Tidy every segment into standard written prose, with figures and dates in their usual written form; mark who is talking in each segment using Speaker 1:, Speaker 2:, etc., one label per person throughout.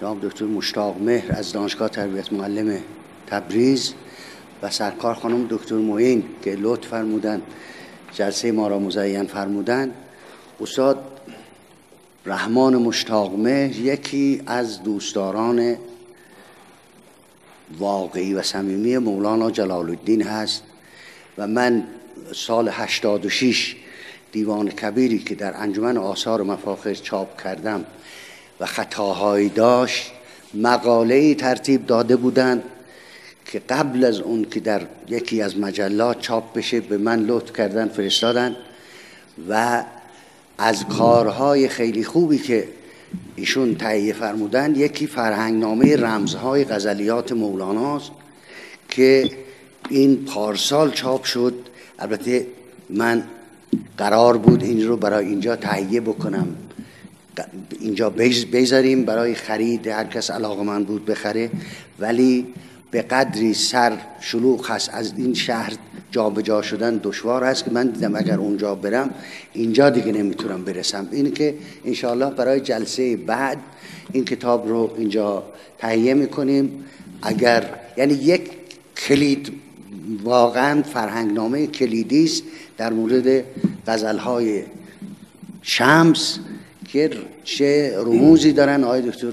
Speaker 1: جناب دکتر مشتاق مهر از دانشگاه تربیت معلم تبریز و سرکار خانم دکتر معین که لطف فرمودن جلسه ما را مزین فرمودن. استاد رحمان مشتاق مهر یکی از دوستداران واقعی و صمیمی مولانا جلال الدین هست و من سال 86 دیوان کبیری که در انجمن آثار مفاخر چاپ کردم و خطاهایی داشت، مقاله‌ای ترتیب داده بودند که قبل از اون که در یکی از مجلات چاپ بشه به من لطف کردن فرستادن و از کارهای خیلی خوبی که ایشون تهیه فرمودن یکی فرهنگنامه رمزهای غزلیات مولاناست که این پارسال چاپ شد. البته من قرار بود این رو برای اینجا تهیه بکنم، اینجا بذاریم برای خرید، هر کس علاقه‌مند بود بخره، ولی به قدری سر شلوغ هست از این شهر جابجا شدن دشوار هست که من دیدم اگر اونجا برم اینجا دیگه نمیتونم برسم. این که انشاءالله برای جلسه بعد این کتاب رو اینجا تهیه میکنیم. اگر یعنی یک کلید، واقعا فرهنگنامه کلیدی است در مورد غزلهای شمس که چه رموزی دارن. آقای دکتر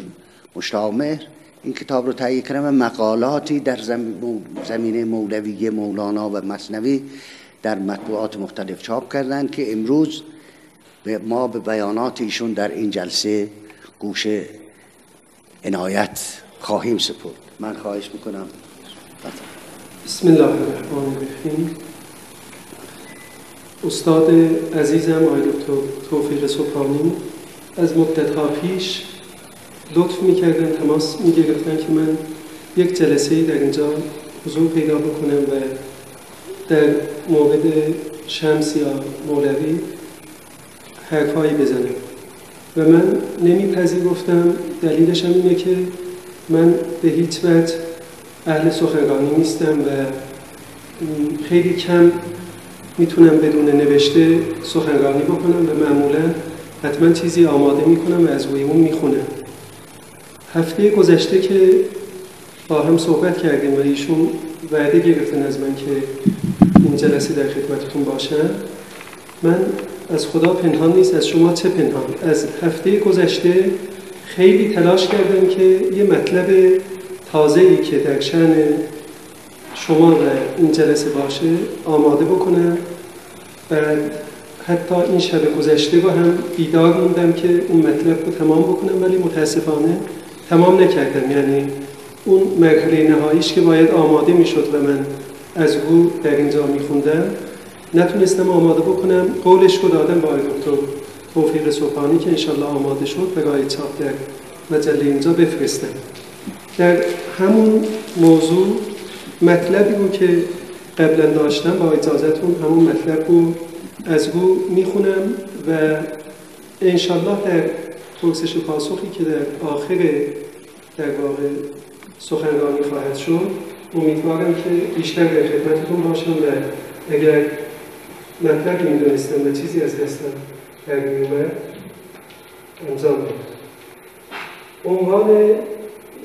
Speaker 1: مشتاق مهر این کتاب رو تهیه کردن و مقالاتی در زمینه مولوی مولانا و مثنوی در مطبوعات مختلف چاپ کردن که امروز ما به بیانات ایشون در این جلسه گوش عنایت خواهیم سپرد. من خواهش میکنم.
Speaker 2: بسم الله الرحمن الرحیم. استاد عزیزم آقای دکتر توفیق سبحانی از مدت‌ها پیش لطف می‌کردن، تماس می‌گرفتن که من یک جلسه‌ای در اینجا حضور پیدا بکنم و در مورد شمس یا مولوی حرفایی بزنم و من نمی‌پذیرفتم. دلیلش هم اینه که من به هیچ وجه اهل سخنرانی نیستم و خیلی کم میتونم بدون نوشته سخنرانی بکنم و معمولا حتما چیزی آماده میکنم و از روی اون میخونم. هفته گذشته که با هم صحبت کردیم و ایشون وعده گرفتن از من که این جلسه در خدمتتون باشم، من از خدا پنهان نیست، از شما چه پنهان. از هفته گذشته خیلی تلاش کردم که یه مطلب تازه‌ای که در شأن شما و این جلسه باشه آماده بکنم و حتی این شب گذشته رو هم بیدار موندم که اون مطلب رو تمام بکنم، ولی متاسفانه تمام نکردم. یعنی اون مرحله نهاییش که باید آماده میشد و من از رو در اینجا میخوندم نتونستم آماده بکنم. قولش رو دادم با دکتر توفیق سبحانی که انشالله آماده شد برای چاپ در مجله اینجا بفرستم. در همون موضوع مطلبی رو که قبلا داشتم با اجازهتون همون مطلب رو از رو میخونم و انشالله در پرسش و پاسخی که در آخر در واقع سخنرانی خواهد شد امیدوارم که بیشتر در خدمتتون باشم و اگر مطلبی میدونستم و چیزی از دستم در میومد انجام بدم. عنوان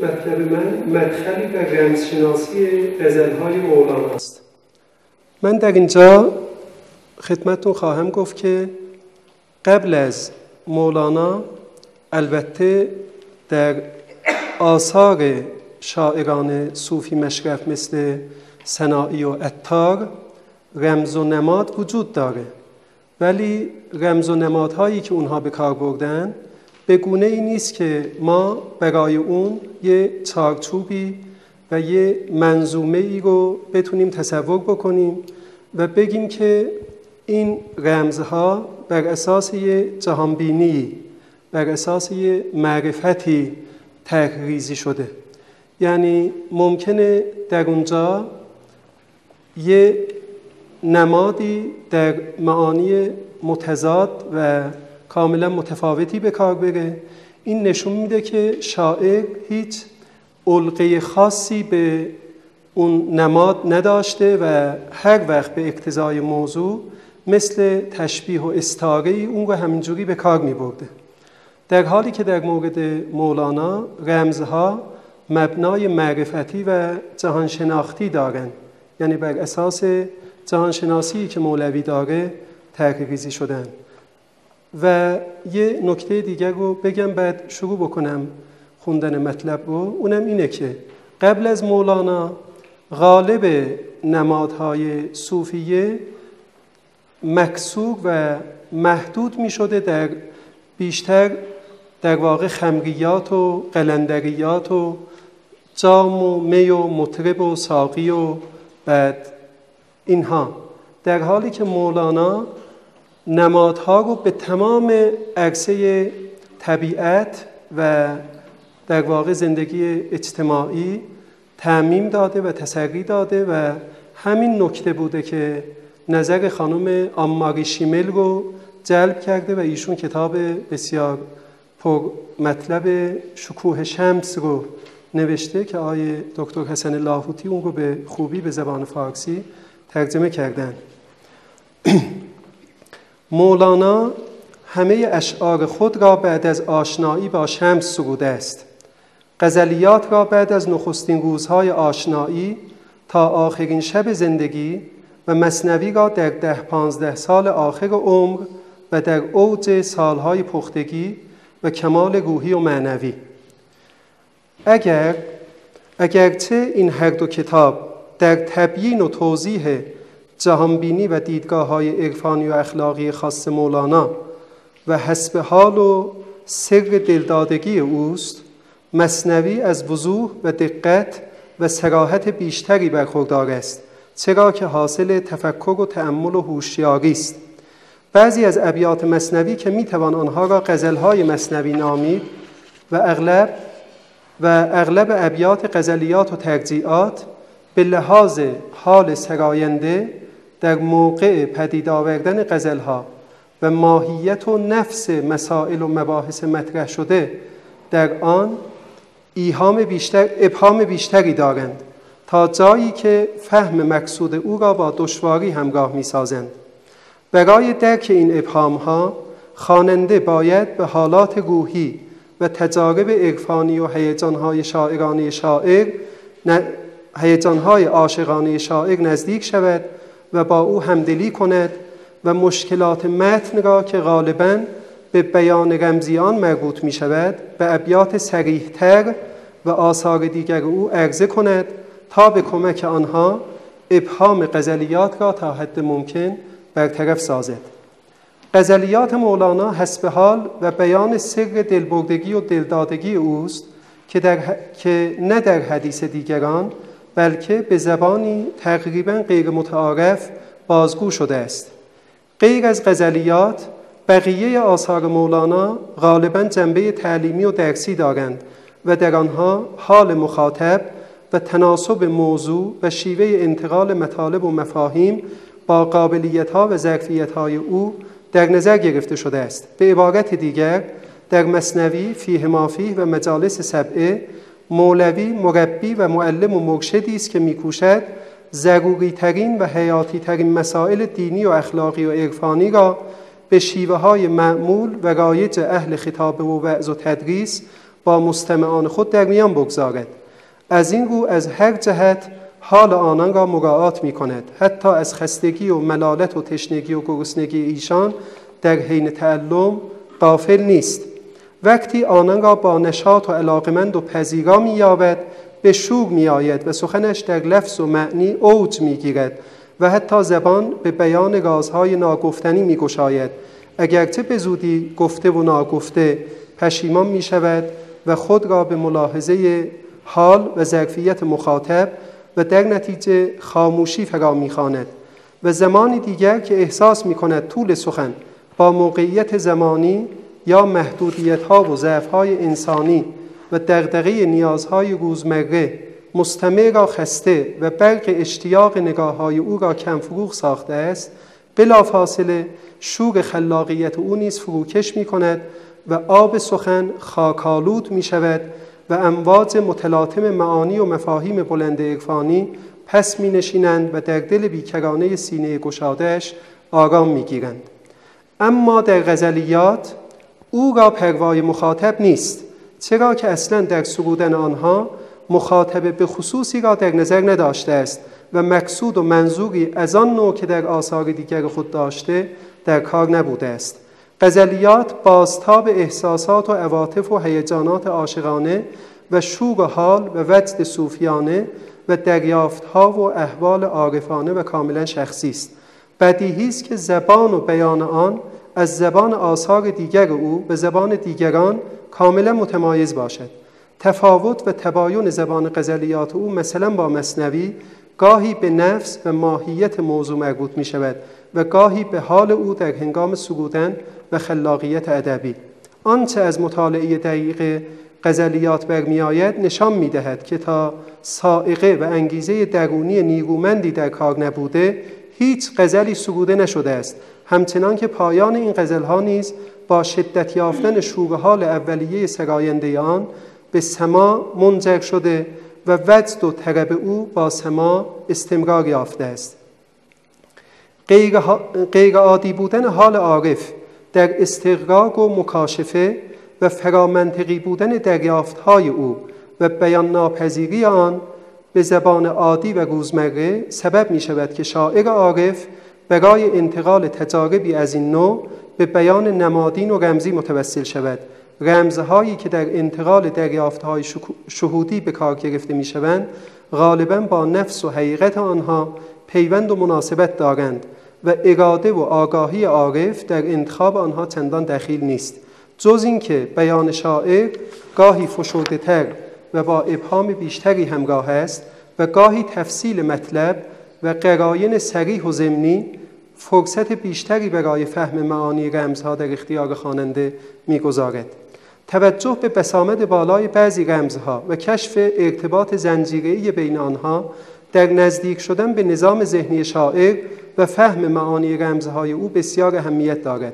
Speaker 2: مطلب من مدخلی در رمزشناسی غزل‌های مولانا است. من در اینجا خدمتتون خواهم گفت که قبل از مولانا البته در آثار شاعران صوفی مشرف مثل سنایی و عطار رمز و نماد وجود داره، ولی رمز و نمادهایی که اونها به کار بردن به گونه ای نیست که ما برای اون یه چارچوبی و یه منظومه ای رو بتونیم تصور بکنیم و بگیم که این رمزها بر اساس یه جهانبینی، بر اساس یه معرفتی طرح‌ریزی شده. یعنی ممکنه در اونجا یه نمادی در معانی متضاد و کاملا متفاوتی به کار بره. این نشون میده که شاعر هیچ علقه خاصی به اون نماد نداشته و هر وقت به اقتضای موضوع مثل تشبیه و استعاره اون رو همینجوری به کار می برده. در حالی که در مورد مولانا رمزها مبنای معرفتی و جهانشناختی دارند، یعنی بر اساس جهانشناسی که مولوی داره طرح‌ریزی شدن. و یه نکته دیگر رو بگم بعد شروع بکنم خوندن مطلب رو، اونم اینه که قبل از مولانا غالب نمادهای صوفیه مکسور و محدود می شده در بیشتر در واقع خمریات و قلندریات و جام و می و مطرب و ساقی و بعد اینها، در حالی که مولانا نمادها رو به تمام عرصه طبیعت و در واقع زندگی اجتماعی تعمیم داده و تسری داده و همین نکته بوده که نظر خانم آماری شیمل رو جلب کرده و ایشون کتاب بسیار پر مطلب شکوه شمس رو نوشته که آقای دکتر حسن لاهوتی اون رو به خوبی به زبان فارسی ترجمه کردن. مولانا همه اشعار خود را بعد از آشنایی با شمس سروده است. غزلیات را بعد از نخستین روزهای آشنایی تا آخرین شب زندگی و مثنوی را در 10-15 سال آخر عمر و در اوج سالهای پختگی و کمال روحی و معنوی. اگرچه این هر دو کتاب در تبیین و توضیح جهانبینی و دیدگاه‌های عرفانی و اخلاقی خاص مولانا و حسب حال و سر دلدادگی اوست، مثنوی از وضوح و دقت و صراحت بیشتری برخوردار است، چرا که حاصل تفکر و تأمل و هوشیاری است. بعضی از ابیات مثنوی که میتوان آنها را غزل‌های مثنوی نامید و اغلب ابیات غزلیات و ترجیعات به لحاظ حال سراینده در موقع پدید آوردن غزل‌ها و ماهیت و نفس مسائل و مباحث مطرح شده در آن ابهام بیشتری دارند تا جایی که فهم مقصود او را با دشواری همراه می‌سازند. برای درک این ابهام‌ها خواننده باید به حالات روحی و تجارب عرفانی و هیجان‌های عاشقانه شاعر نزدیک شود و با او همدلی کند و مشکلات متن را که غالباً به بیان رمزی آن مربوط می شود به ابیات صریح‌تر و آثار دیگر او عرضه کند تا به کمک آنها ابهام غزلیات را تا حد ممکن برطرف سازد. غزلیات مولانا حسب حال و بیان سر دلبردگی و دلدادگی اوست که نه در حدیث دیگران بلکه به زبانی تقریباً غیر متعارف بازگو شده است. غیر از غزلیات بقیه آثار مولانا غالباً جنبه تعلیمی و درسی دارند و در آنها حال مخاطب و تناسب موضوع و شیوه انتقال مطالب و مفاهیم با قابلیت‌ها و ظرفیت‌های او در نظر گرفته شده است. به عبارت دیگر در مثنوی فیه ما فیه و مجالس سبعه مولوی مربی و معلم و مرشدی است که می‌کوشد ضروری‌ترین و حیاتی‌ترین مسائل دینی و اخلاقی و عرفانی را به شیوه‌های معمول و رایج اهل خطابه و وعظ و تدریس با مستمعان خود در میان بگذارد. از این رو از هر جهت حال آنان را مراعات می‌کند، حتی از خستگی و ملالت و تشنگی و گرسنگی ایشان در حین تعلم غافل نیست. وقتی آنان را با نشاط و علاقمند و پذیرا می‌یابد به شور می‌آید و سخنش در لفظ و معنی اوج می‌گیرد و حتی زبان به بیان رازهای ناگفتنی می‌گشاید، اگرچه به زودی گفته و ناگفته پشیمان می‌شود و خود را به ملاحظه حال و ظرفیت مخاطب و در نتیجه خاموشی فرا می‌خواند و زمانی دیگر که احساس می‌کند طول سخن با موقعیت زمانی یا محدودیت‌ها و ضعف‌های انسانی و دغدغه نیازهای روزمره مستمع را خسته و برق اشتیاق نگاه‌های او را کم فروغ ساخته است، بلافاصله شور خلاقیت او نیز فروکش می‌کند و آب سخن خاک‌آلود می‌شود و امواج متلاطم معانی و مفاهیم بلند عرفانی پس می‌نشینند و در دل بیکرانه سینه گشاده‌اش آرام می‌گیرند. اما در غزلیات او را پروای مخاطب نیست، چرا که اصلا در سرودن آنها مخاطب به خصوصی را در نظر نداشته است و مقصود و منظوری از آن نوع که در آثار دیگر خود داشته در کار نبوده است. غزلیات بازتاب احساسات و عواطف و هیجانات عاشقانه و شور حال و وجد صوفیانه و دریافت‌ها و احوال عارفانه و کاملا شخصی است. بدیهی است که زبان و بیان آن از زبان آثار دیگر او به زبان دیگران کاملا متمایز باشد. تفاوت و تباین زبان غزلیات او مثلا با مثنوی گاهی به نفس و ماهیت موضوع مربوط می شود و گاهی به حال او در هنگام سرودن و خلاقیت ادبی. آنچه از مطالعه دقیق غزلیات برمی آید نشان می دهد که تا سائقه و انگیزه درونی نیرومندی در کار نبوده هیچ غزلی سروده نشده است، همچنان که پایان این غزلها نیز با شدت یافتن شور حال اولیه سراینده آن به سما منجر شده و وجد و طرب او با سما استمرار یافته است. غیر عادی بودن حال عارف در استغراق و مکاشفه و فرامنطقی بودن دریافت‌های او و بیان ناپذیری آن به زبان عادی و روزمره سبب می شود که شاعر عارف برای انتقال تجاربی از این نوع به بیان نمادین و رمزی متوسل شود. رمزهایی که در انتقال دریافت‌های شهودی به کار گرفته می شوند غالباً با نفس و حقیقت آنها پیوند و مناسبت دارند و اراده و آگاهی عارف در انتخاب آنها چندان دخیل نیست، جز این که بیان شاعر گاهی فشرده‌تر و با ابهام بیشتری همراه است و گاهی تفصیل مطلب و قرائن صریح و ضمنی فرصت بیشتری برای فهم معانی رمزها در اختیار خواننده می‌گذارد. توجه به بسامد بالای بعضی رمزها و کشف ارتباط زنجیره‌ای بین آنها در نزدیک شدن به نظام ذهنی شاعر و فهم معانی رمزهای او بسیار اهمیت دارد.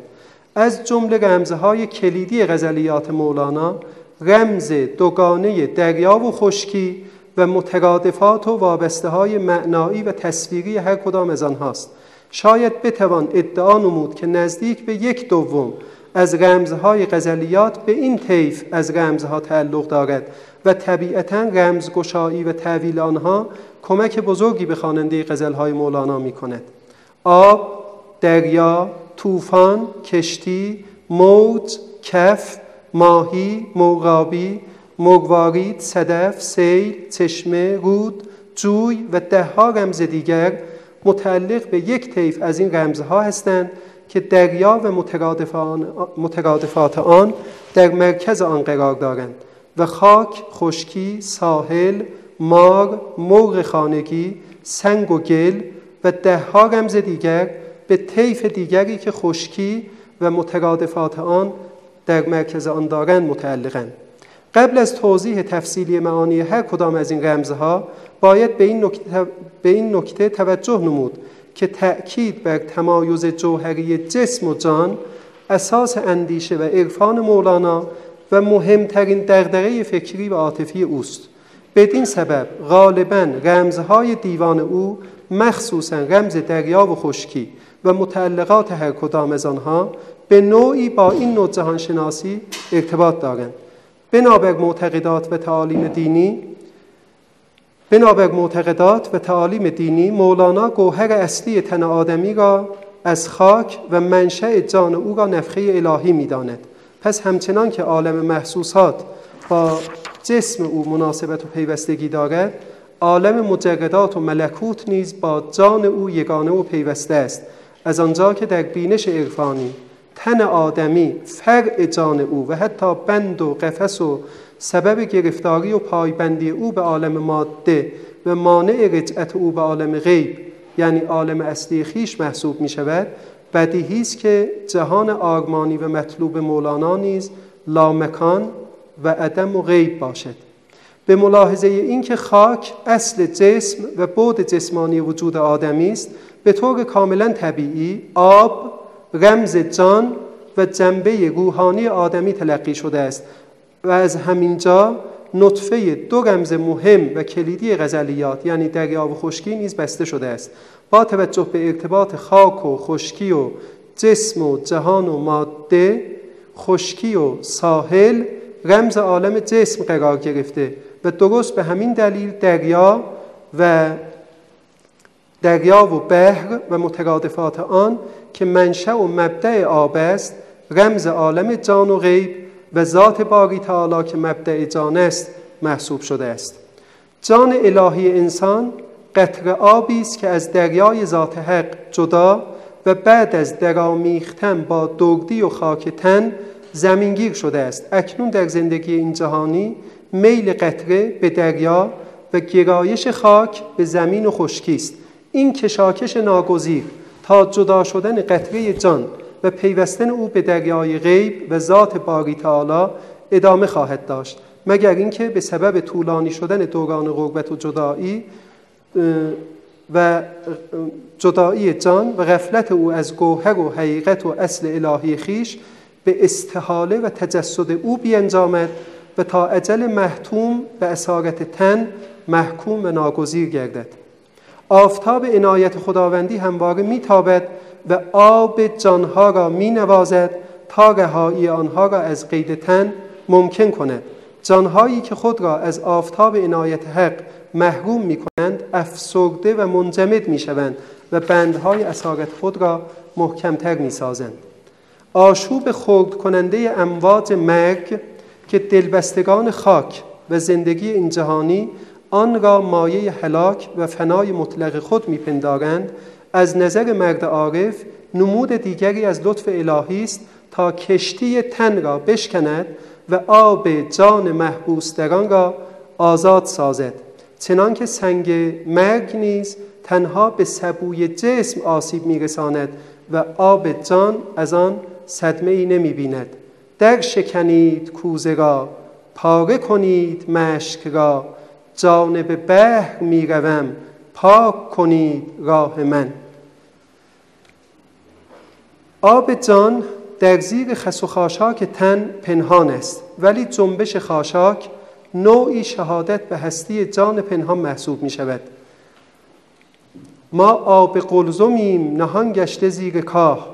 Speaker 2: از جمله رمزهای کلیدی غزلیات مولانا رمز دوگانه دریا و خشکی و مترادفات و وابسته‌های معنایی و تصویری هر کدام از آنهاست. شاید بتوان ادعا نمود که نزدیک به 1/2 از رمزهای غزلیات به این طیف از رمزها تعلق دارد و طبیعتاً رمزگشایی و تعویل آنها کمک بزرگی به خواننده غزلهای مولانا می‌کند. آب، دریا، طوفان، کشتی، موج، کف، ماهی، مرغابی، مروارید، صدف، سیل، چشمه، رود، جوی و ده‌ها رمز دیگر متعلق به یک طیف از این رمزها هستند که دریا و مترادفات آن در مرکز آن قرار دارند و خاک، خشکی، ساحل، مار، مرغ خانگی، سنگ و گل و ده‌ها رمز دیگر به طیف دیگری که خشکی و مترادفات آن در مرکز آن دارند متعلقند. قبل از توضیح تفصیلی معانی هر کدام از این رمزها باید به این نکته توجه نمود که تأکید بر تمایز جوهری جسم و جان اساس اندیشه و عرفان مولانا و مهمترین دغدغه فکری و عاطفی اوست. بدین سبب غالباً رمزهای دیوان او مخصوصاً رمز دریا و خشکی و متعلقات هر کدام از آنها به نوعی با این نوع جهانشناسی ارتباط دارند. بنابر معتقدات و تعالیم دینی مولانا گوهر اصلی تن آدمی را از خاک و منشأ جان او را نفخه الهی می‌داند. پس همچنان که عالم محسوسات با جسم او مناسبت و پیوستگی دارد، عالم مجردات و ملکوت نیز با جان او یگانه و پیوسته است، از آنجا که در بینش عرفانی تن آدمی فرع جان او و حتی بند و قفس و سبب گرفتاری و پایبندی او به عالم ماده و مانع رجعت او به عالم غیب یعنی عالم اصلی خیش محسوب می شود. بدیهی است که جهان آرمانی و مطلوب مولانا نیز لامکان و عدم و غیب باشد. به ملاحظه این که خاک اصل جسم و بعد جسمانی وجود آدمی است، به طور کاملا طبیعی آب رمز جان و جنبه روحانی آدمی تلقی شده است و از همینجا نطفه دو رمز مهم و کلیدی غزلیات یعنی دریا و خشکی نیز بسته شده است. با توجه به ارتباط خاک و خشکی و جسم و جهان و ماده خشکی و ساحل رمز عالم جسم قرار گرفته و درست به همین دلیل دریا و بحر و مترادفات آن که منشأ و مبدأ آب است رمز عالم جان و غیب و ذات باری تعالی که مبدأ جان است محسوب شده است. جان الهی انسان قطره آبی است که از دریای ذات حق جدا و بعد از درامیختن با دردی و خاک تن زمینگیر شده است. اکنون در زندگی این جهانی میل قطره به دریا و گرایش خاک به زمین و خشکی است. این کشاکش ناگزیر تا جدا شدن قطره جان و پیوستن او به دریای غیب و ذات باری تعالی ادامه خواهد داشت، مگر اینکه به سبب طولانی شدن دوران غربت و جدایی جان و غفلت او از گوهر و حقیقت و اصل الهی خیش به استحاله و تجسد او بیانجامد و تا اجل محتوم به اسارت تن محکوم و ناگزیر گردد. آفتاب عنایت خداوندی همواره میتابد و آب جانها را مینوازد تا رهایی آنها را از قید تن ممکن کند. جانهایی که خود را از آفتاب عنایت حق محروم میکنند افسرده و منجمد میشوند و بندهای اسارت خود را محکمتر میسازند. آشوب خرد کننده امواج مرگ که دلبستگان خاک و زندگی این جهانی آن را مایه هلاک و فنای مطلق خود میپندارند، از نظر مرد عارف نمود دیگری از لطف الهی است تا کشتی تن را بشکند و آب جان محبوس در آن را آزاد سازد. چنان که سنگ مرگ نیز تنها به سبوی جسم آسیب میرساند و آب جان از آن صدمه ای نمی بیند. در شکنید کوزه را، پاره کنید مشک را، جانب بحر می روم، پاک کنید راه من. آب جان در زیر خس و خاشاک تن پنهان است، ولی جنبش خاشاک نوعی شهادت به هستی جان پنهان محسوب می شود. ما آب قلزمیم نهان گشته زیر کاه،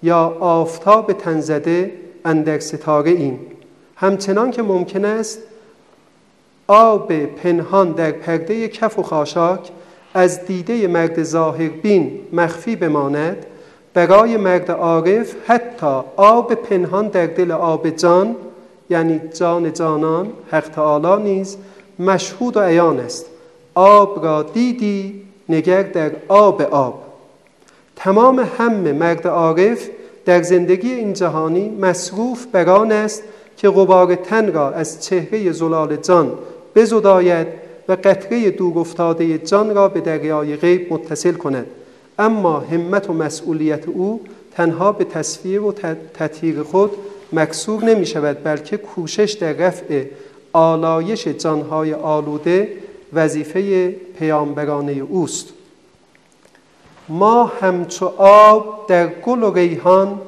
Speaker 2: یا آفتاب تن زده اندر ستاره ایم. همچنان که ممکن است آب پنهان در پرده کف و خاشاک از دیده مرد ظاهربین مخفی بماند، برای مرد عارف حتی آب پنهان در دل آب جان، یعنی جان جانان حق تعالی نیز مشهود و عیان است. آب را دیدی نگر در آب. تمام هم مرد عارف در زندگی این جهانی مصروف بر آن است که غبار تن را از چهره زلال جان بزداید و قطره دور افتاده جان را به دریای غیب متصل کند. اما همت و مسئولیت او تنها به تصفیه و تطهیر خود مکسور نمی شود، بلکه کوشش در رفع آلایش جانهای آلوده وظیفه پیامبرانه اوست. ما همچو آب در گل و ریحان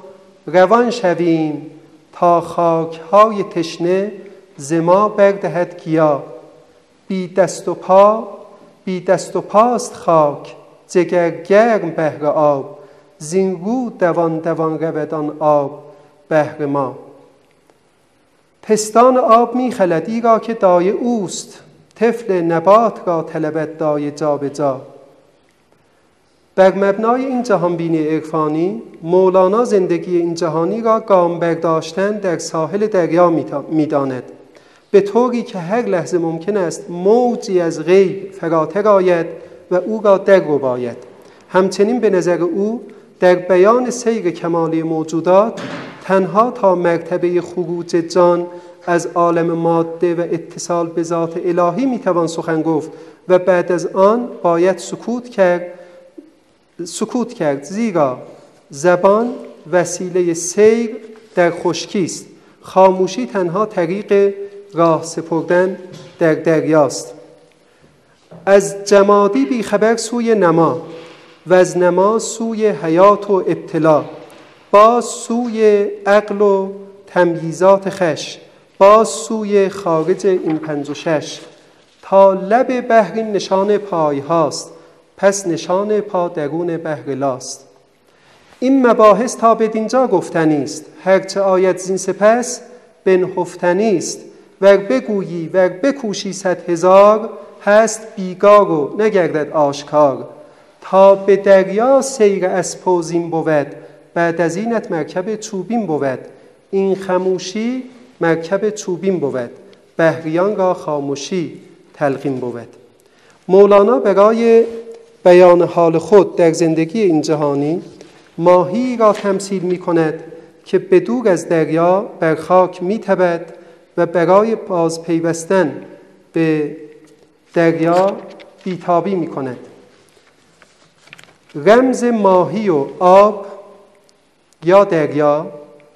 Speaker 2: روان شویم، تا خاکهای تشنه ز ما بردهد گیا. بی دست و پاست خاک، جگر گرم بهر آب، زین رو دوان دوان رود آن آب بهر ما. پستان آب می خلد ایرا که دایه اوست، طفل نبات را طلبد دایه جا به جا. بر مبنای این جهانبینی عرفانی، مولانا زندگی این جهانی را گام برداشتن در ساحل دریا می‌داند، به طوری که هر لحظه ممکن است موجی از غیب فراتر آید و او را دررباید. همچنین به نظر او در بیان سیر کمالی موجودات تنها تا مرتبه خروج جان از عالم ماده و اتصال به ذات الهی میتوان سخن گفت و بعد از آن باید سکوت کرد، زیرا زبان وسیله سیر در خشکی است. خاموشی تنها طریق راه سپردن در دریاست. از جمادی بیخبر سوی نما و از نما سوی حیات و ابتلا، باز سوی عقل و تمییزات خش، باز سوی خارج این 5 و 6. تا لب بحر نشان پای هاست، پس نشان پا درون بحر لاست. این مباحث تا بدینجا گفتنی است، هرچه آید زین سپس بنهفتنی است. ور بگویی ور بکوشی 100,000 هست بیگار و نگردد آشکار. تا به دریا سیر اسپ و زین بود، بعد از اینت مرکب چوبین بود. این خموشی مرکب چوبین بود، بحریان را خاموشی تلقین بود. مولانا برای بیان حال خود در زندگی این جهانی ماهی را تمثیل می کند که بدور از دریا بر خاک می تبد و برای باز پیوستن به دریا بیتابی می کند. رمز ماهی و آب یا دریا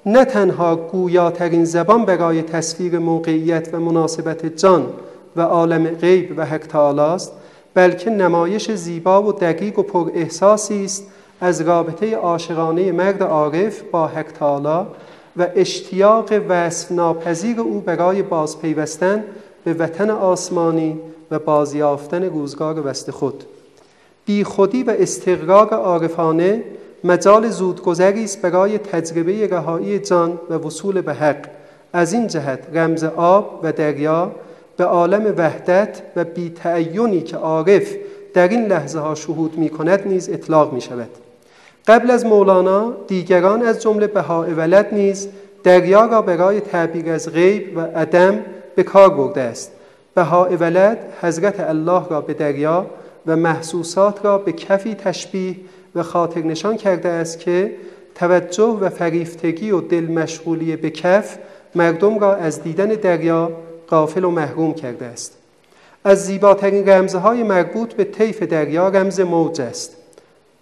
Speaker 2: نه تنها گویاترین زبان برای تصویر موقعیت و مناسبت جان و عالم غیب و حق تعالی است، بلکه نمایش زیبا و دقیق و پر احساسی است از رابطه عاشقانه مرد عارف با حق تعالی و اشتیاق وصف ناپذیر او برای بازپیوستن به وطن آسمانی و بازیافتن روزگار وصل خود. بی خودی و استقرار عارفانه مجال زودگذری است برای تجربه رهایی جان و وصول به حق. از این جهت رمز آب و دریا به عالم وحدت و بی تعینی که عارف در این لحظه ها شهود می کند نیز اطلاق می شود. قبل از مولانا دیگران از جمله بهاء ولد نیز دریا را برای تعبیر از غیب و عدم به کار برده است. بهاء ولد حضرت الله را به دریا و محسوسات را به کفی تشبیه و خاطر نشان کرده است که توجه و فریفتگی و دل مشغولی به کف مردم را از دیدن دریا غافل و محروم کرده است. از زیباترین رمزهای مربوط به طیف دریا رمز موج است.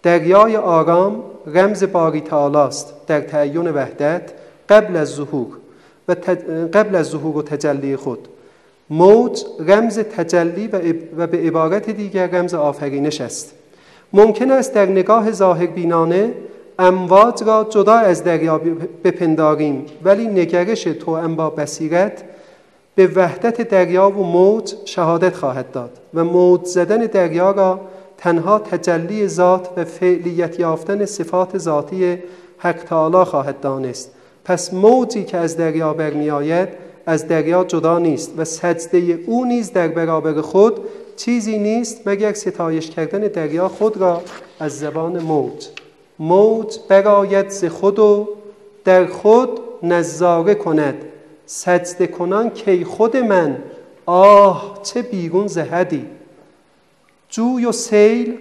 Speaker 2: دریای آرام رمز باری تعالی است در تعین وحدت قبل از ظهور و تجلی خود. موج رمز تجلی و به عبارت دیگر رمز آفرینش است. ممکن است در نگاه ظاهربینانه امواج را جدا از دریا بپنداریم، ولی نگرش توأم با بصیرت به وحدت دریا و موج شهادت خواهد داد و موج زدن دریا را تنها تجلی ذات و فعلیت یافتن صفات ذاتی حق تعالی خواهد دانست. پس موجی که از دریا برمی آید از دریا جدا نیست و سجده او نیز در برابر خود چیزی نیست مگر ستایش کردن دریا خود را از زبان موج. موج برآید ز خود و در خود نظاره کند، سجده کنان کی خود من، آه چه بیرون ز حدی. جوی و سیل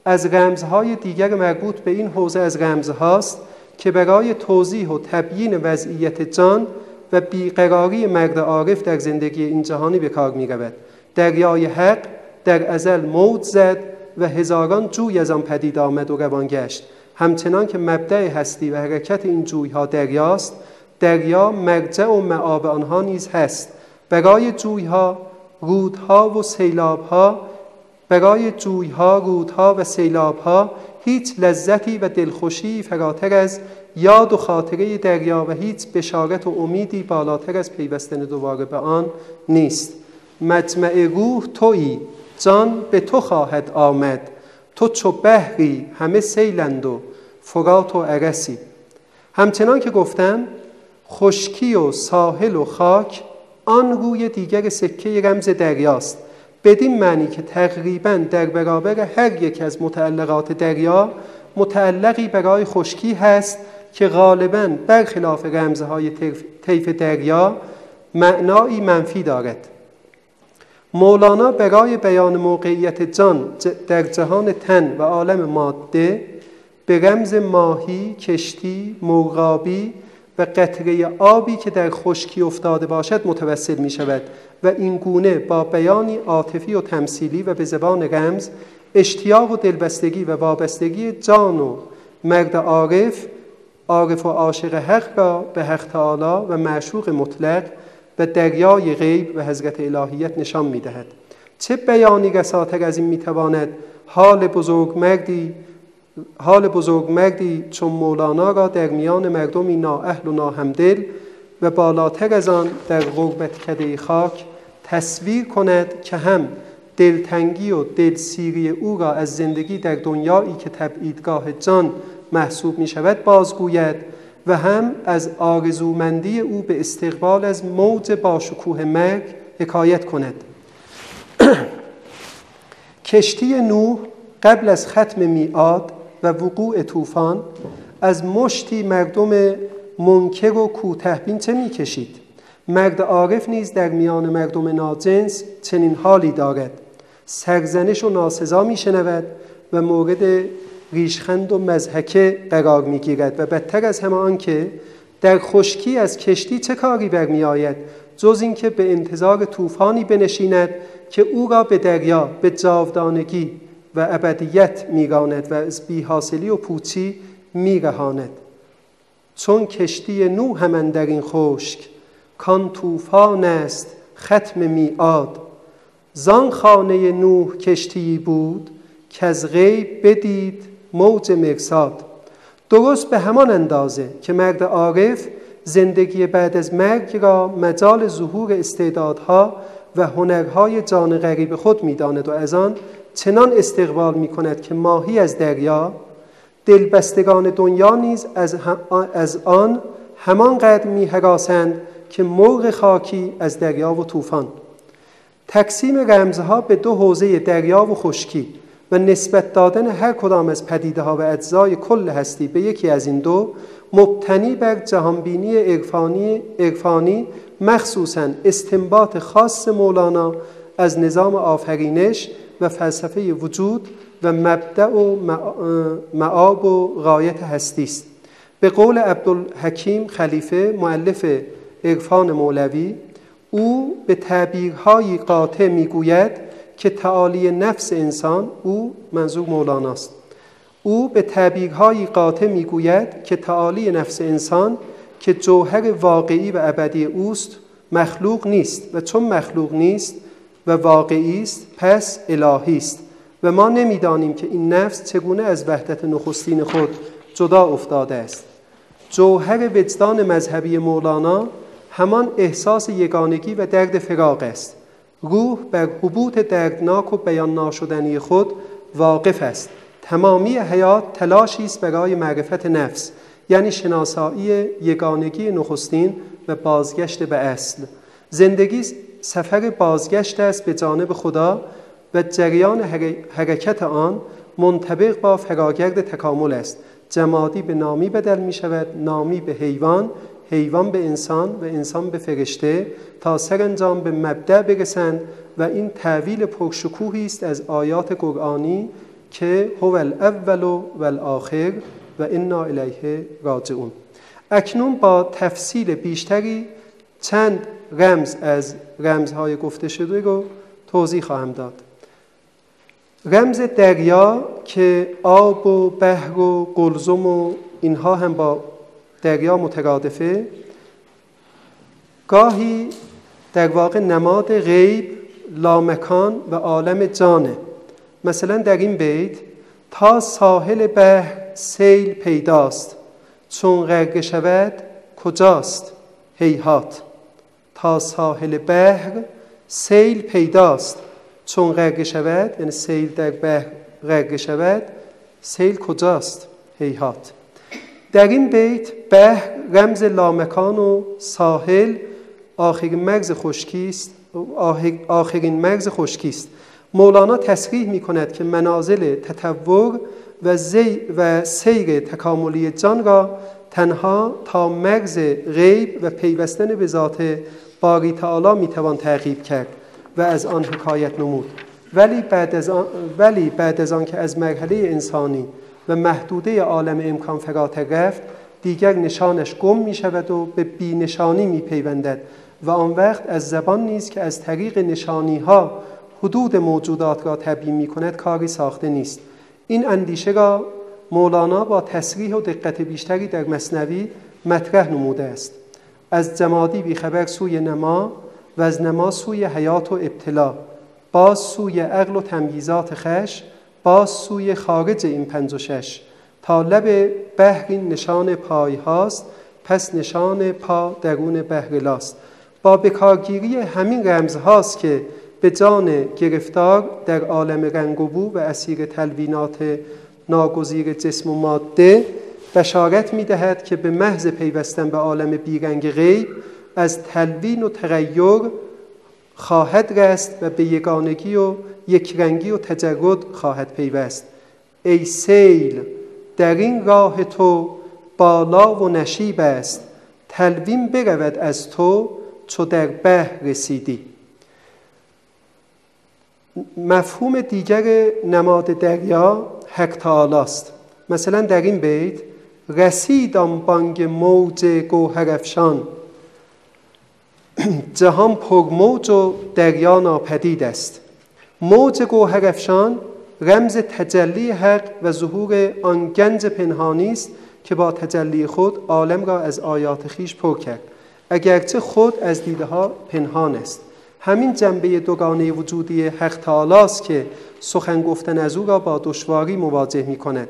Speaker 2: از رمزهای دیگر مربوط به این حوزه از رمزهاست که برای توضیح و تبیین وضعیت جان و بیقراری مرد عارف در زندگی این جهانی به کار می رود. دریای حق در ازل موج زد و هزاران جوی از آن پدید آمد و روان گشت. همچنان که مبدأ هستی و حرکت این جویها دریاست، دریا مرجع و مآب آنها نیز هست. برای جویها، رودها و سیلابها هیچ لذتی و دلخوشی فراتر از یاد و خاطره دریا و هیچ بشارت و امیدی بالاتر از پیوستن دوباره به آن نیست. مجمع روح تویی، جان به تو خواهد آمد، تو چو بحری همه سیلند و فرات و ارسی. همچنان که گفتم خشکی و ساحل و خاک آن روی دیگر سکه رمز دریاست، بدین معنی که تقریباً در برابر هر یک از متعلقات دریا متعلقی برای خشکی هست که غالباً برخلاف رمزهای طیف دریا معنایی منفی دارد. مولانا برای بیان موقعیت جان در جهان تن و عالم ماده به رمز ماهی، کشتی، مرغابی و قطره آبی که در خشکی افتاده باشد متوسل می شود و این گونه با بیانی عاطفی و تمثیلی و به زبان رمز اشتیاق و دلبستگی و وابستگی جان و مرد عارف و عاشق حق را به حق تعالی و معشوق مطلق و دریای غیب و حضرت الهیت نشان می دهد. چه بیانی رساتر از این می تواند حال بزرگمردی چون مولانا را در میان مردمی نااهل و ناهمدل و بالاتر از آن در غربت کده خاک تصویر کند که هم دلتنگی و دلسیری او را از زندگی در دنیایی که تبعیدگاه جان محسوب می شود بازگوید و هم از آرزومندی او به استقبال از موج باشکوه مرگ حکایت کند. کشتی نوح قبل از ختم میعاد و وقوع طوفان از مشتی مردم منکر و کوته‌بین چه می‌کشید؟ مرد عارف نیز در میان مردم ناجنس چنین حالی دارد. سرزنش و ناسزا می‌شنود و مورد ریشخند و مضحکه قرار می‌گیرد و بدتر از همه آن که در خشکی از کشتی چه کاری برمی‌آید جز اینکه به انتظار طوفانی بنشیند که او را به دریا، به جاودانگی و ابدیت می‌راند و از بی‌حاصلی و پوچی می‌رهاند. چون کشتی نوح هم اندر این خشک، کان طوفان است ختم میعاد. زان خانه نوح کشتی بود که از غیب بدید موج مرصاد. درست به همان اندازه که مرد عارف زندگی بعد از مرگ را مجال ظهور استعدادها و هنرهای جان غریب خود می‌داند و از آن چنان استقبال می‌کند که ماهی از دریا، دلبستگان دنیا نیز از آن همانقدر می‌هراسند که مرغ خاکی از دریا و طوفان. تقسیم رمزها به دو حوزه دریا و خشکی و نسبت دادن هر کدام از پدیده‌ها و اجزای کل هستی به یکی از این دو مبتنی بر جهانبینی عرفانی مخصوصاً استنباط خاص مولانا از نظام آفرینش و فلسفه وجود و مبدأ و معاب و غایت هستی است. به قول عبدالحکیم خلیفه مؤلف عرفان مولوی، او به تعبیرهای قاطع میگوید که تعالی نفس انسان، او منظور مولاناست، او به تعبیرهای قاطع میگوید که تعالی نفس انسان که جوهر واقعی و ابدی اوست مخلوق نیست و چون مخلوق نیست و واقعی است پس الهی است و ما نمیدانیم که این نفس چگونه از وحدت نخستین خود جدا افتاده است. جوهر وجدان مذهبی مولانا همان احساس یگانگی و درد فراق است. روح بر حبوط دردناک و بیان ناشدنی خود واقف است. تمامی حیات تلاشی است برای معرفت نفس، یعنی شناسایی یگانگی نخستین و بازگشت به اصل. زندگی سفر بازگشت است به جانب خدا و جریان حرکت آن منطبق با فراگرد تکامل است. جمادی به نامی بدل می شود، نامی به حیوان، حیوان به انسان و انسان به فرشته تا سرانجام به مبدأ برسند و این تعویل پرشکوهی است از آیات قرآنی که هو الاول و الاخر و انا الیه راجعون. اکنون با تفصیل بیشتری چند رمز از رمزهای گفته شده رو توضیح خواهم داد. رمز دریا که آب و بحر و قلزم و اینها هم با دریا مترادفه، گاهی در واقع نماد غیب، لامکان و عالم جانه. مثلا در این بیت تا ساحل بحر سیل پیداست، چون غرقه شود کجاست هیهات. تا ساحل بحر سیل پیداست، چون غرقه شود، یعنی سیل در بحر غرقه شود، سیل کجاست هیهات. در این بیت بحر رمز لامکان و ساحل آخرین مرز خشکی است. مولانا تصریح می کند که منازل تطور و سیر تکاملی جان را تنها تا مرز غیب و پیوستن به ذات باری تعالی می توان تعقیب کرد و از آن حکایت نمود. ولی بعد از آن که از مرحله انسانی و محدوده عالم امکان فراتر رفت، دیگر نشانش گم می شود و به بی نشانی می پیوندد و آن وقت از زبان نیز که از طریق نشانی ها حدود موجودات را تبیین می کند کاری ساخته نیست. این اندیشه را مولانا با تصریح و دقت بیشتری در مثنوی مطرح نموده است. از جمادی بیخبر سوی نما و از نما سوی حیات و ابتلا، باز سوی عقل و تمییزات خش، باز سوی خارج این 5 و 6. تا لب بحر این نشان پای هاست، پس نشان پا درون بحر لاست. با بکارگیری همین رمز هاست که به جان گرفتار در عالم رنگ و بو و اسیر تلوینات ناگزیر جسم و ماده بشارت می‌دهد که به محض پیوستن به عالم بیرنگ غیب از تلوین و تغییر خواهد رست و به یگانگی و یکرنگی و تجرد خواهد پیوست. ای سیل در این راه تو بالا و نشیب است، تلوین برود از تو چو در بحر رسیدی. مفهوم دیگر نماد دریا حق تعالی است. مثلا در این بیت رسید آن بانگ موج گوهرافشان، جهان پرموج و دریا ناپدید است. موج گوهرافشان رمز تجلی حق و ظهور آن گنج پنهانی است که با تجلی خود عالم را از آیات خویش پر کرد، اگرچه خود از دیده ها پنهان است. همین جنبه دوگانه وجودی حق تعالی است که سخن گفتن از او را با دشواری مواجه می کند.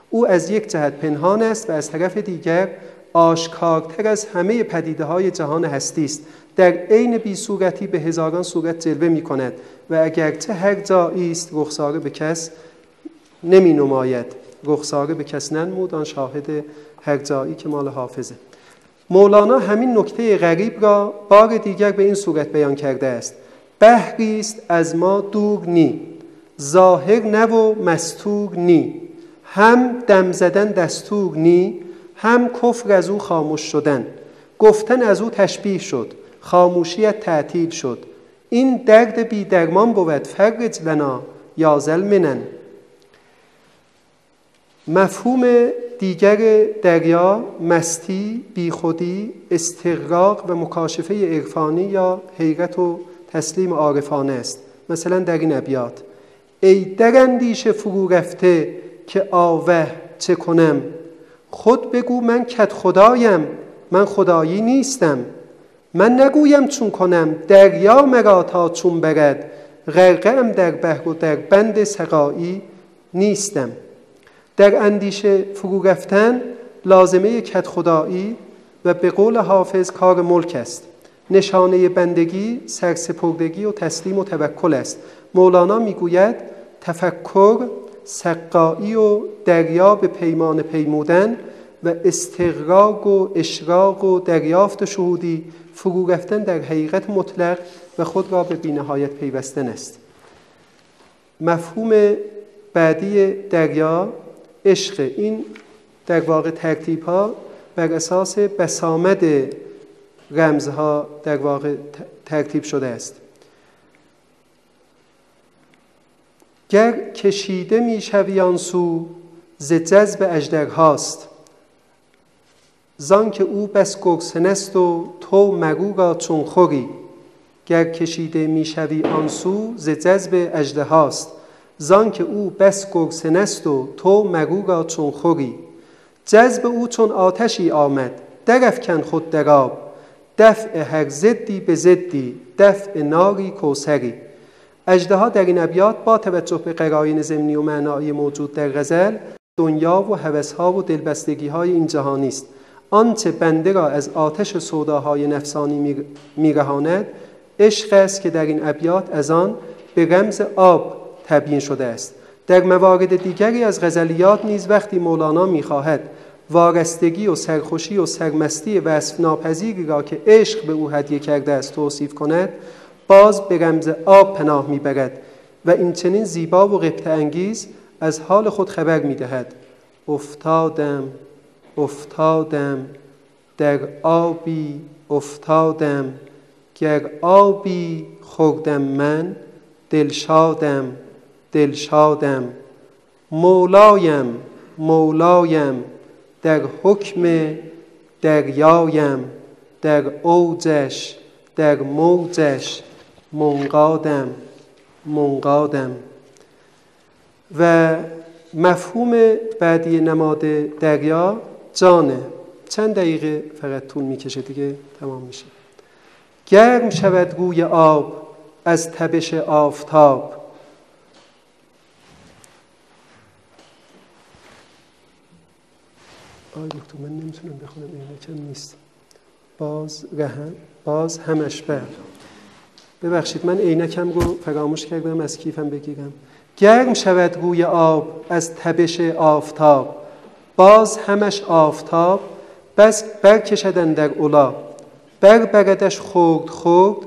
Speaker 2: او از یک جهت پنهان است و از طرف دیگر آشکارتر از همه پدیده های جهان هستی است. در عین بی صورتی به هزاران صورت جلوه می کند و اگرچه هر جایی است رخساره به کس نمی نماید. رخساره به کس ننمود، آن شاهد هر جایی که مال حافظه. مولانا همین نکته غریب را بار دیگر به این صورت بیان کرده است: بحری است از ما دور نی، ظاهر نه و مستور نی، هم دم زدن دستور نی، هم کفر از او خاموش شدن. گفتن از او تشبیه شد، خاموشیت تعطیل شد. این درد بی درمان بود، فرج لنا یا ذا المنن. مفهوم دیگر دریا مستی، بیخودی، استغراق و مکاشفه عرفانی یا حیرت و تسلیم عارفانه است. مثلا در این ابیات: ای در اندیشه فرو رفته که آوه چه کنم، خود بگو من کت خدایم، من خدایی نیستم. من نگویم چون کنم، دریا مرا تا چون برد، غرقه ام در بحر و در بند سقایی نیستم. در اندیشه فرو رفتن لازمه کت خدایی و به قول حافظ کار ملک است. نشانه بندگی سرسپردگی و تسلیم و توکل است. مولانا میگوید تفکر، سقایی و دریا به پیمان پیمودن و استغراق و اشراق و دریافت شهودی فرو رفتن در حقیقت مطلق و خود را به بی‌نهایت پیوستن است. مفهوم بعدی دریا عشق. این در واقع ترتیب‌ها بر اساس بسامد رمزها در واقع ترتیب شده است. گر کشیده میشوی آن سو ز جذب اژدرهاست، زان که او بس گرسنه است و تو مگو را چون خوری. گر کشیده میشوی آن سو ز جذب اژدهاست، زان که او بس گرسنه است و تو مگو را چون خوری. جذب او چون آتشی آمد درافکن خود در آب، دفع هر ضدی به ضدی، دفع ناری کوثری. اژدها در این ابیات با توجه به قرائن ضمنی و معنایی موجود در غزل دنیا و هوس‌ها و دلبستگی‌های این جهانی است. آنچه بنده را از آتش سوداهای نفسانی میرهاند عشق است که در این ابیات از آن به رمز آب تبیین شده است. در موارد دیگری از غزلیات نیز وقتی مولانا می‌خواهد وارستگی و سرخوشی و سرمستی وصف ناپذیری را که عشق به او هدیه کرده است توصیف کند، باز به رمز آب پناه میبرد و این چنین زیبا و غبطه انگیز از حال خود خبر میدهد: افتادم افتادم در آبی افتادم، گر آبی خوردم من دلشادم دلشادم. مولایم مولایم در حکم دریایم، در اوجش در موجش منقادم منقادم. و مفهوم بعدی نماد دریا جانه. چند دقیقه فقط طول میکشه دیگه تمام میشه. گرم شود روی آب از تبش آفتاب، دکتر من نمیتونم بخونم عینکم نیست. باز همش بر. ببخشید من عینکم رو فراموش کردم از کیفم بگیرم. گرم شود روی آب از تبش آفتاب، باز همش آفتاب بس برکشدن در علا. بربردش خورد خورد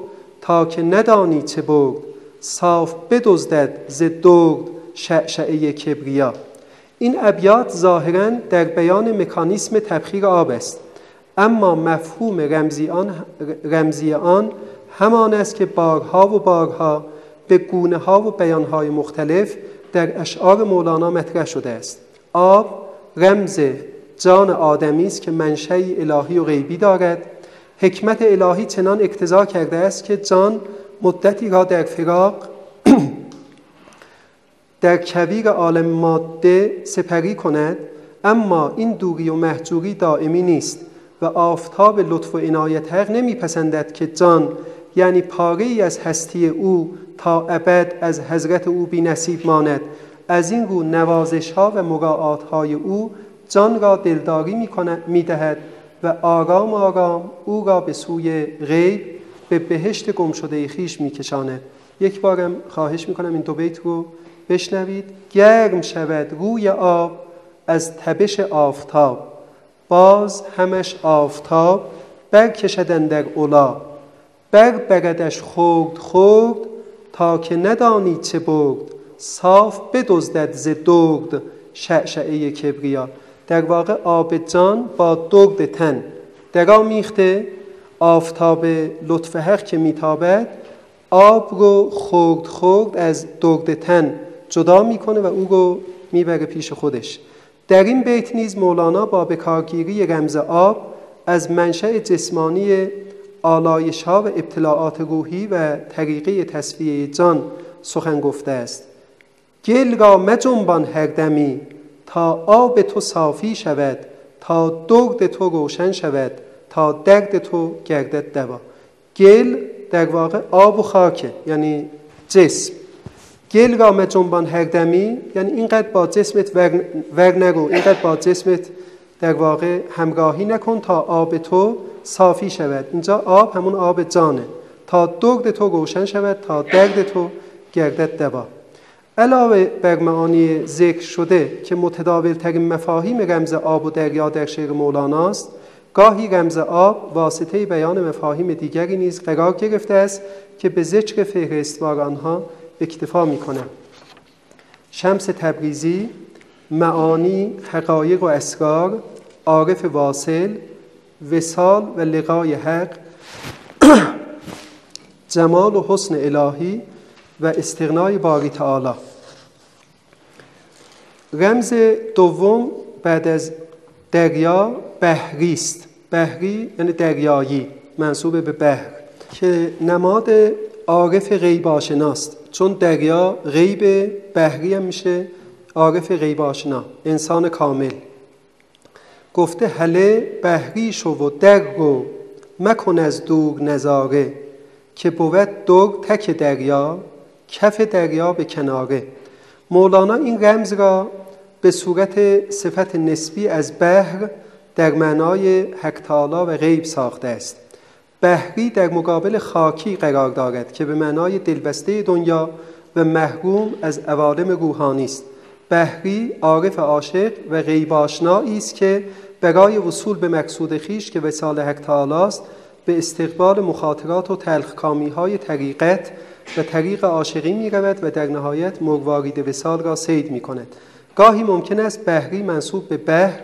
Speaker 2: تا که ندانی چه برد، صاف بدزدد ز درد شعشعه کبریا. این ابیات ظاهراً در بیان مکانیسم تبخیر آب است، اما مفهوم رمزی آن همان است که بارها و بارها به گونه ها و بیانهای مختلف در اشعار مولانا مطرح شده است. آب رمز جان آدمی است که منشأی الهی و غیبی دارد. حکمت الهی چنان اقتضا کرده است که جان مدتی را در فراق در کویر عالم ماده سپری کند، اما این دوری و مهجوری دائمی نیست و آفتاب لطف و عنایت حق نمیپسندد که جان یعنی پاره‌ای از هستی او تا ابد از حضرت او بی نصیب ماند. از این رو نوازش ها و مراعات های او جان را دلداری می‌دهد و آرام آرام او را به سوی غیب به بهشت گمشده خویش می‌کشاند. یک بارم خواهش می‌کنم این دو بیت رو بشنوید. گرم شود روی آب از تبش آفتاب، باز همش آفتاب برکشدن در علا. بربردش خورد خورد تا که ندانی چه برد، صاف بدزدد ز درد شعشعه کبریا. در واقع آب جان با درد تن درآمیخته، آفتاب لطف حق که میتابد آب رو خورد خورد از درد تن جدا میکنه و او رو میبره پیش خودش. در این بیت نیز مولانا با بکارگیری رمز آب از منشأ جسمانی آلایش ها و ابتلاعات روحی و طریقه تصفیه جان سخن گفته است. گل را مجنبان هر دمی تا آب تو صافی شود، تا درد تو روشن شود، تا درد تو گردد دوا. گل در واقع آب و خاکه، یعنی جسم. گل را مجنبان هر دمی یعنی اینقدر با جسمت ور نرو، اینقدر با جسمت در واقع همراهی نکن تا آب تو صافی شود. اینجا آب همون آب جانه. تا درد تو روشن شود، تا درد تو گردد دوا. علاوه بر معانی ذکر شده که متداول ترین مفاهیم رمز آب و دریا در شعر مولاناست، گاهی رمز آب واسطه بیان مفاهیم دیگری نیز قرار گرفته است که به ذکر فهرستوار آنها اکتفا می‌کنم. شمس تبریزی، معانی، حقایق و اسرار، عارف واصل، وصال و لقای حق، جمال و حسن الهی و استغنای باری تعالی. رمز دوم بعد از دریا بحری است. بحری یعنی دریایی، منسوب به بحر، که نماد عارف غیب آشناست. چون دریا غیب، بحری هم میشه عارف غیب آشنا، انسان کامل. گفته هله بحری شو و درگو مکن از دور نظاره، که بود دور تک دریا کف دریا به کناره. مولانا این رمز را به صورت صفت نسبی از بحر در معنای حق تعالی و غیب ساخته است. بحری در مقابل خاکی قرار دارد که به معنای دلبسته دنیا و محروم از عوالم روحانی است. بحری عارف عاشق و غیب آشنایی است که برای وصول به مقصود خویش که وصال حق تعالی است به استقبال مخاطرات و تلخکامی‌های طریقت و طریق عاشقی می‌رود و در نهایت مروارید وصال را صید می‌کند. گاهی ممکن است بحری منسوب به بحر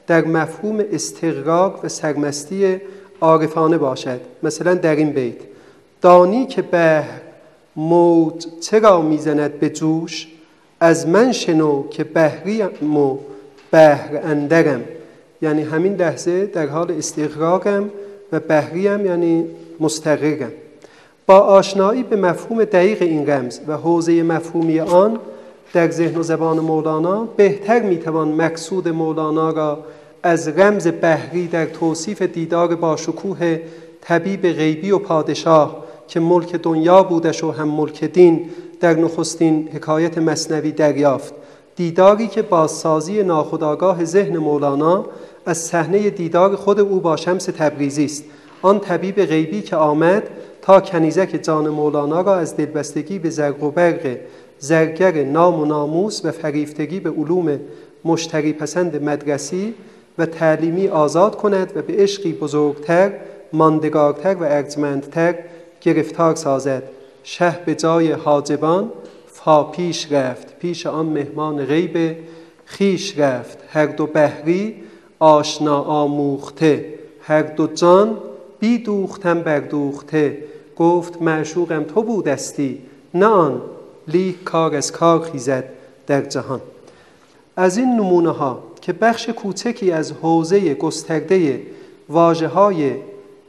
Speaker 2: در مفهوم استغراق و سرمستی عارفانه باشد. مثلا در این بیت: دانی که بحر موج چرا میزند به جوش، از من شنو که بحریم و بحر اندرم. یعنی همین لحظه در حال استغراقم و بحریم یعنی مستغرقم. با آشنایی به مفهوم دقیق این رمز و حوزه مفهومی آن در ذهن و زبان مولانا بهتر میتوان مقصود مولانا را از رمز بحری در توصیف دیدار با شکوه طبیب غیبی و پادشاه که ملک دنیا بودش و هم ملک دین در نخستین حکایت مثنوی دریافت. دیداری که بازسازی ناخودآگاه ذهن مولانا از صحنه دیدار خود او با شمس تبریزی است. آن طبیب غیبی که آمد تا کنیزک جان مولانا را از دلبستگی به زرق و برق زرگر نام و ناموس و فریفتگی به علوم مشتری پسند مدرسی و تعلیمی آزاد کند و به عشقی بزرگتر، ماندگارتر و ارجمندتر گرفتار سازد. شه به جای حاجبان فا پیش رفت، پیش آن مهمان غیب خیش رفت. هر دو بحری آشنا آموخته، هر دو جان بی دوختم بردوخته. گفت معشوقم تو بودستی نه آن، لیک کار از کار خیزد در جهان. از این نمونه ها که بخش کوچکی از حوزه گسترده واژه‌های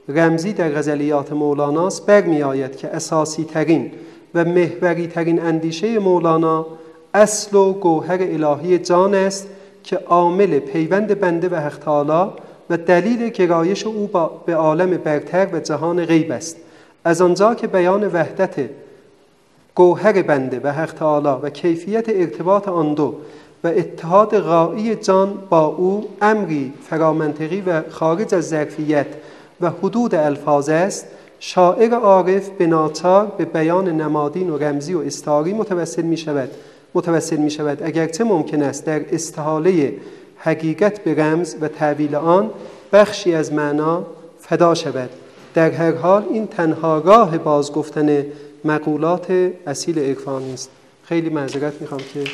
Speaker 2: رمزی در غزلیات مولاناست، برمی آید که اساسی ترین و محوری ترین اندیشه مولانا اصل و گوهر الهی جان است که عامل پیوند بنده و حق تعالی و دلیل گرایش او به عالم برتر و جهان غیب است. از آنجا که بیان وحدت گوهر بنده و حق تعالی و کیفیت ارتباط آن دو و اتحاد غایی جان با او امری فرامنطقی و خارج از ظرفیت و حدود الفاظ است، شاعر عارف به ناچار به بیان نمادین و رمزی و استعاری متوسل می شود اگرچه ممکن است در استحاله حقیقت به رمز و تعبیل آن بخشی از معنا فدا شود. در هر حال این تنها راه بازگفتن مقولات اصیل عرفانی است. خیلی معذرت میخوام که